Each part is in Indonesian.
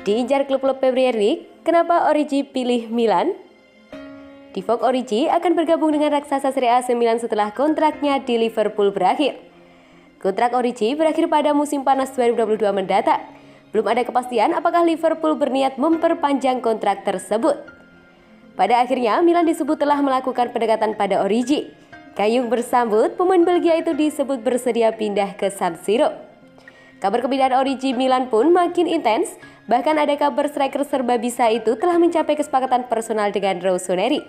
Diincar klub-klub Premier League, kenapa Origi pilih Milan? Divock Origi akan bergabung dengan raksasa Serie A AC Milan setelah kontraknya di Liverpool berakhir. Kontrak Origi berakhir pada musim panas 2022 mendatang. Belum ada kepastian apakah Liverpool berniat memperpanjang kontrak tersebut. Pada akhirnya, Milan disebut telah melakukan pendekatan pada Origi. Kayung bersambut, pemain Belgia itu disebut bersedia pindah ke San Siro. Kabar kepindahan Origi Milan pun makin intens, bahkan ada kabar striker serba bisa itu telah mencapai kesepakatan personal dengan Rossoneri.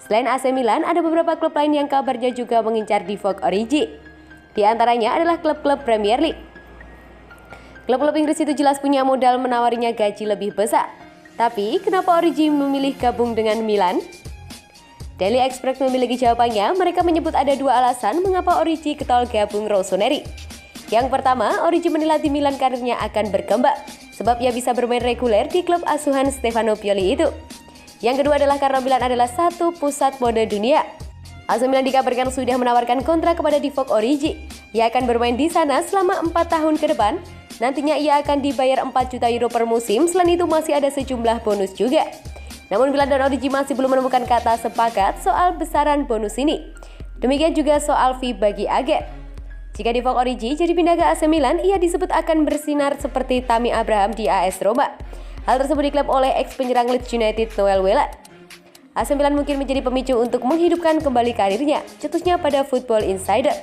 Selain AC Milan, ada beberapa klub lain yang kabarnya juga mengincar Divock Origi. Di antaranya adalah klub-klub Premier League. Klub-klub Inggris itu jelas punya modal menawarinya gaji lebih besar. Tapi, kenapa Origi memilih gabung dengan Milan? Daily Express memiliki jawabannya. Mereka menyebut ada dua alasan mengapa Origi getol gabung Rossoneri. Yang pertama, Origi menilai di Milan karirnya akan berkembang, sebab ia bisa bermain reguler di klub asuhan Stefano Pioli itu. Yang kedua adalah karena Milan adalah satu pusat mode dunia. AC Milan dikabarkan sudah menawarkan kontrak kepada Divock Origi. Ia akan bermain di sana selama 4 tahun ke depan. Nantinya ia akan dibayar 4 juta euro per musim, selain itu masih ada sejumlah bonus juga. Namun Milan dan Origi masih belum menemukan kata sepakat soal besaran bonus ini. Demikian juga soal fee bagi agen. Jika Divock Origi jadi pindah ke AC Milan, ia disebut akan bersinar seperti Tammy Abraham di AS Roma. Hal tersebut diklaim oleh ex-penyerang Leeds United Noel Wela. AC Milan mungkin menjadi pemicu untuk menghidupkan kembali karirnya, cetusnya pada Football Insider.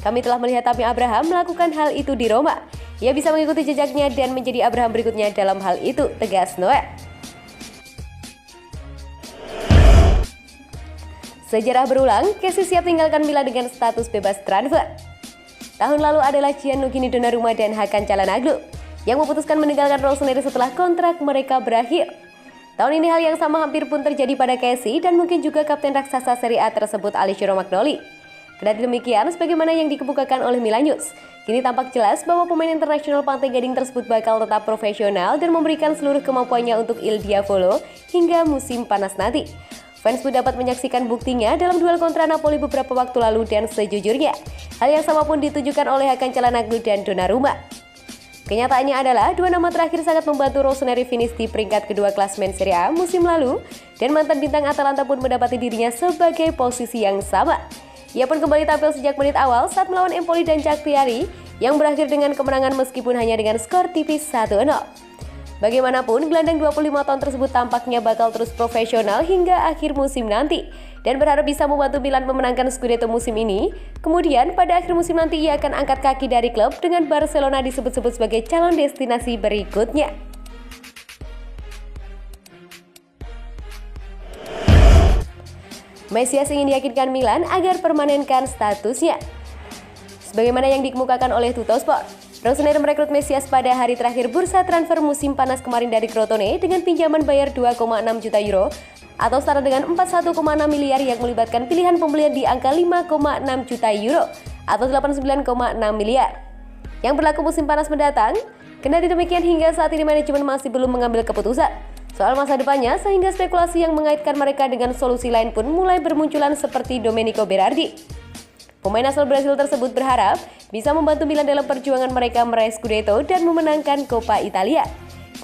Kami telah melihat Tammy Abraham melakukan hal itu di Roma. Ia bisa mengikuti jejaknya dan menjadi Abraham berikutnya dalam hal itu, tegas Noel. Sejarah berulang, Kessie siap tinggalkan Milan dengan status bebas transfer. Tahun lalu adalah Gianluigi Donnarumma dan Hakan Çalhanoğlu yang memutuskan meninggalkan Rossoneri setelah kontrak mereka berakhir. Tahun ini hal yang sama hampir pun terjadi pada Kessie dan mungkin juga kapten raksasa Serie A tersebut Alessio Romagnoli. Kendati demikian, sebagaimana yang dikemukakan oleh Milan News, kini tampak jelas bahwa pemain internasional Pantai Gading tersebut bakal tetap profesional dan memberikan seluruh kemampuannya untuk Il Diavolo hingga musim panas nanti. Fans pun dapat menyaksikan buktinya dalam duel kontra Napoli beberapa waktu lalu dan sejujurnya, hal yang sama pun ditujukan oleh Hakan Çalhanoğlu dan Donnarumma. Kenyataannya adalah dua nama terakhir sangat membantu Rossoneri finish di peringkat kedua klasemen Serie A musim lalu dan mantan bintang Atalanta pun mendapati dirinya sebagai posisi yang sama. Ia pun kembali tampil sejak menit awal saat melawan Empoli dan Cagliari yang berakhir dengan kemenangan meskipun hanya dengan skor tipis 1-0. Bagaimanapun, gelandang 25 tahun tersebut tampaknya bakal terus profesional hingga akhir musim nanti dan berharap bisa membantu Milan memenangkan Scudetto musim ini. Kemudian, pada akhir musim nanti ia akan angkat kaki dari klub dengan Barcelona disebut-sebut sebagai calon destinasi berikutnya. Mesias ingin diyakinkan Milan agar permanenkan statusnya. Sebagaimana yang dikemukakan oleh Tuttosport, Rossoneri merekrut Mesias pada hari terakhir bursa transfer musim panas kemarin dari Crotone dengan pinjaman bayar 2,6 juta euro atau setara dengan 41,6 miliar yang melibatkan pilihan pembelian di angka 5,6 juta euro atau 89,6 miliar. Yang berlaku musim panas mendatang, kendati demikian hingga saat ini manajemen masih belum mengambil keputusan soal masa depannya sehingga spekulasi yang mengaitkan mereka dengan solusi lain pun mulai bermunculan seperti Domenico Berardi. Pemain asal Brasil tersebut berharap bisa membantu Milan dalam perjuangan mereka meraih Scudetto dan memenangkan Coppa Italia.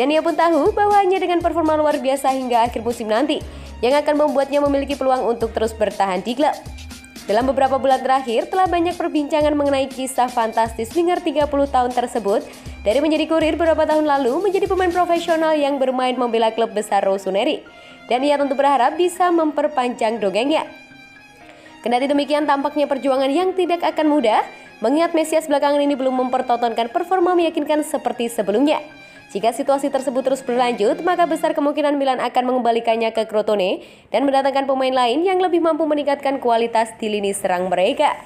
Dan ia pun tahu bahwa hanya dengan performa luar biasa hingga akhir musim nanti yang akan membuatnya memiliki peluang untuk terus bertahan di klub. Dalam beberapa bulan terakhir telah banyak perbincangan mengenai kisah fantastis winger 30 tahun tersebut dari menjadi kurir beberapa tahun lalu menjadi pemain profesional yang bermain membela klub besar Rossoneri. Dan ia tentu berharap bisa memperpanjang dongengnya. Kendati demikian, tampaknya perjuangan yang tidak akan mudah, mengingat Mesias belakangan ini belum mempertontonkan performa meyakinkan seperti sebelumnya. Jika situasi tersebut terus berlanjut, maka besar kemungkinan Milan akan mengembalikannya ke Crotone dan mendatangkan pemain lain yang lebih mampu meningkatkan kualitas di lini serang mereka.